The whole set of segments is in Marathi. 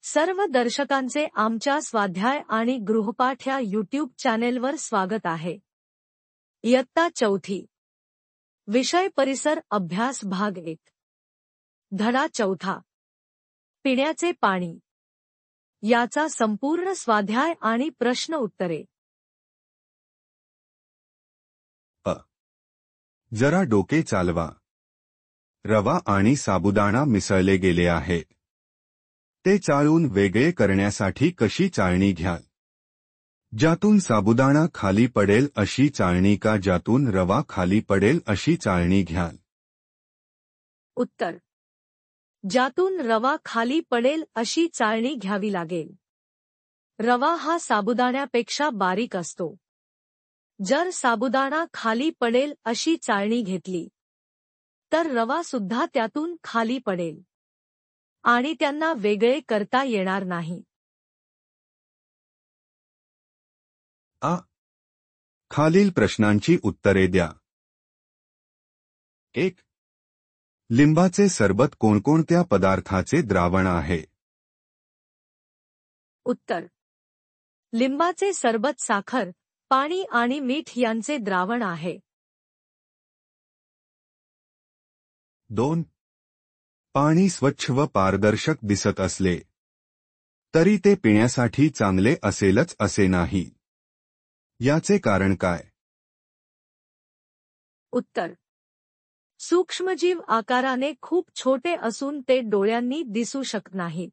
सर्व दर्शकांचे आमच्या स्वाध्याय आणि गृहपाठ या यूट्यूब चॅनेलवर स्वागत आहे। इयत्ता चौथी, विषय परिसर अभ्यास भाग 1, धडा चौथा, पिण्याचे पाणी, याचा संपूर्ण स्वाध्याय आणि प्रश्न उत्तरे। जरा डोके चालवा। रवा आणि साबुदाणा मिसळले गेले आहे। ते चाळून वेगळे करण्यासाठी कशी चाळणी घ्याल? ज्यातून साबुदाणा खाली पडेल अशी चाळणी का ज्यातून रवा खाली पडेल अशी चाळणी घ्याल? उत्तर: ज्यातून रवा खाली पडेल अशी चाळणी घ्यावी लागेल। रवा हा साबुदाण्यापेक्षा बारीक असतो। जर साबुदाणा खाली पडेल अशी चाळणी घेतली तर रवा सुद्धा त्यातून खाली पडेल आणि त्यांना वेगळे करता येणार नाही। खालील प्रश्नांची उत्तरे द्या। 1. लिंबाचे सरबत कोणकोणत्या पदार्थाचे द्रावण आहे? उत्तर: लिंबाचे सरबत साखर, पाणी आणि मीठ यांचे द्रावण आहे। 2. पाणी स्वच्छ व पारदर्शक दिसत असले तरी ते पिण्यासाठी चांगले असेलच असे नाही। याचे कारण काय? उत्तर: सूक्ष्मजीव आकाराने खूप छोटे असून ते डोळ्यांनी दिसू शकत नाहीत।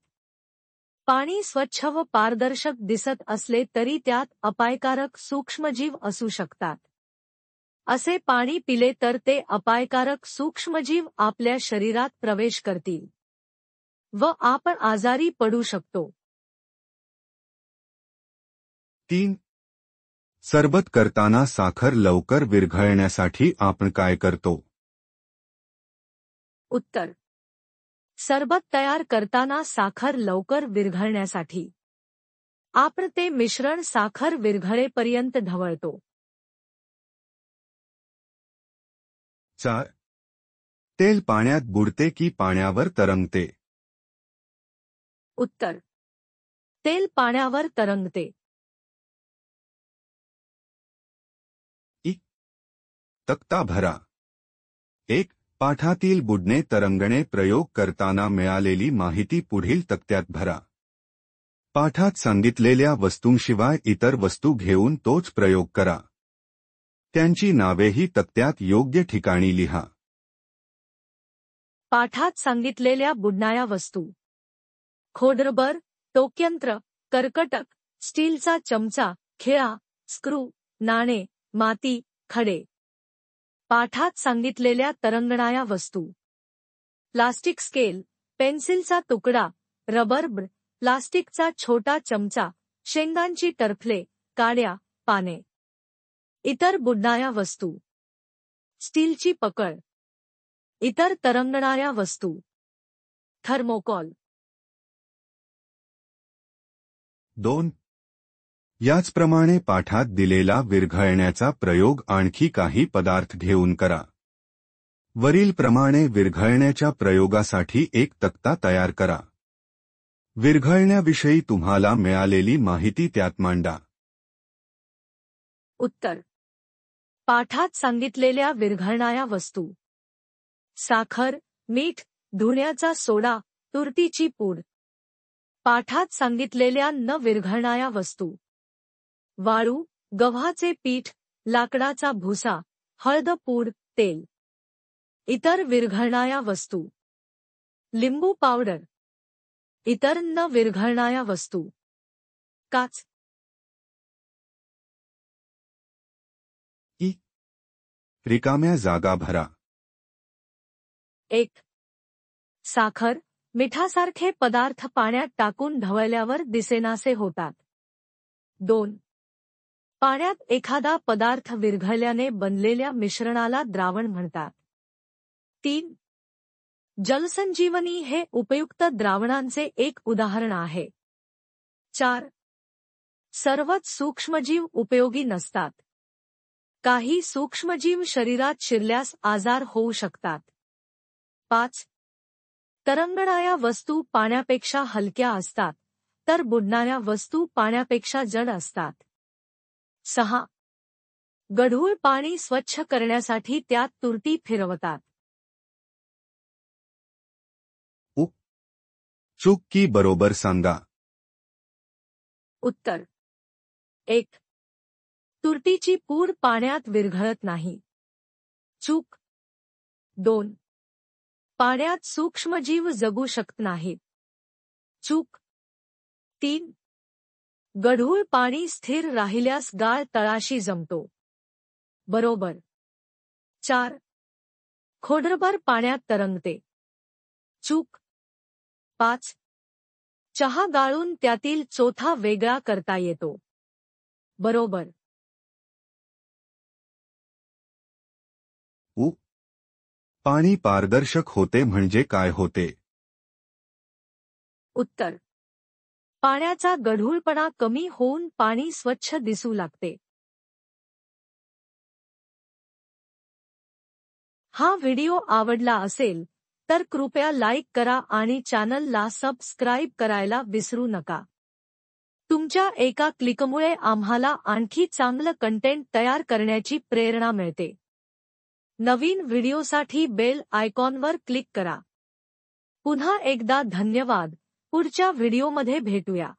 पाणी स्वच्छ व पारदर्शक दिसत असले तरी त्यात अपायकारक सूक्ष्मजीव असू शकतात। असे पाणी पिले तर ते अपायकारक सूक्ष्मजीव आपल्या शरीरात प्रवेश करतील व आपण आजारी पडू शकतो। 3. सरबत करताना साखर लवकर विरघळण्यासाठी आपण काय करतो? उत्तर: सरबत तयार करताना साखर लवकर विरघळण्यासाठी आपण ते मिश्रण साखर विरघळेपर्यंत ढवळतो। 4. तेल पाण्यात बुडते की पाण्यावर तरंगते? उत्तर: तेल पाण्यावर तरंगते। तक्ता भरा। 1. पाठातील बुडणे तरंगणे प्रयोग करताना मिळालेली माहिती पुढील तक्त्यात भरा। पाठात सांगितलेल्या वस्तूंशिवाय इतर वस्तू घेऊन तोच प्रयोग करा। त्यांची नावेही तक्त्यात योग्य ठिकाणी लिहा। पाठात सांगितलेल्या बुडणाऱ्या वस्तू: खोडरबर, टोकयंत्र, कर्कटक, स्टीलचा चमचा, खिळा, स्क्रू, नाणे, माती, खडे। पाठात सांगितलेल्या तरंगणाऱ्या वस्तू: प्लास्टिक स्केल, पेन्सिलचा तुकडा, रबर, प्लास्टिकचा छोटा चमचा, शेंगांची टरफले, काड्या, पाने। इतर बुडणाऱ्या वस्तू: स्टीलची पकड। इतर तरंगणाऱ्या वस्तू: थर्मोकॉल। 2. याचप्रमाणे पाठात दिलेला विरघळण्याचा प्रयोग आणखी काही पदार्थ घेऊन करा। वरील प्रमाणे विरघळण्याच्या प्रयोगासाठी एक तक्ता तयार करा। विरघळण्याविषयी तुम्हाला मिळालेली माहिती त्यात मांडा। उत्तर: पाठात सांगितलेल्या विरघळणाऱ्या वस्तू: साखर, मीठ, धुण्याचा सोडा, तुरटीची पूड। पाठात सांगितलेल्या न विरघळणाऱ्या वस्तू: वाळू, गव्हाचे पीठ, लाकडाचा भुसा, हळद पूड, तेल। इतर विरघळणाऱ्या वस्तू: लिंबू पावडर। इतर न विरघळणाऱ्या वस्तू: काच। रिकाम्या जागा भरा। 1. साखर, मिठासारखे पदार्थ पाण्यात टाकून ढवळल्यावर दिसेनासे होतात। 2. पाण्यात एखादा पदार्थ विरघळल्याने बनलेल्या मिश्रणाला द्रावण म्हणतात। 3. जलसंजीवनी हे उपयुक्त द्रावणांचे एक उदाहरण आहे। 4. सर्वच सूक्ष्मजीव उपयोगी नसतात। काही सूक्ष्मजीव शरीरात शिरल्यास आजार होऊ शकतात। 5. तरंगणाऱ्या वस्तू पाण्यापेक्षा हलक्या असतात, तर बुडणाऱ्या वस्तू पाण्यापेक्षा जड असतात. 6. गढूळ पाणी स्वच्छ करण्यासाठी त्यात तुरटी फिरवतात. उ. चूक की बरोबर सांगा. उत्तर 1. तुरटीची पूड पाण्यात विरघळत नाही. चूक. 2. पाण्यात सूक्ष्मजीव जगू शकत नाहीत. चूक. 3. गढूळ पाणी स्थिर राहिल्यास गाळ तळाशी जमतो. बरोबर. 4. खोडरभर पाण्यात तरंगते. चूक. 5. चहा गाळून त्यातील चोथा वेगळा करता येतो. बरोबर. उ. पाणी पारदर्शक होते म्हणजे काय होते? उत्तर. पाण्याचा गढूळपणा कमी होऊन पाणी स्वच्छ दिसू लागते. हा व्हिडिओ आवडला असेल तर कृपया लाईक करा आणि चॅनलला सबस्क्राईब करायला विसरू नका. तुमच्या एका क्लिकमुळे आम्हाला आणखी चांगलं कंटेंट तयार करण्याची प्रेरणा मिळते. नवीन व्हिडिओसाठी बेल आयकॉनवर क्लिक करा. पुन्हा एकदा धन्यवाद. पुढच्या व्हिडिओमध्ये भेटूया.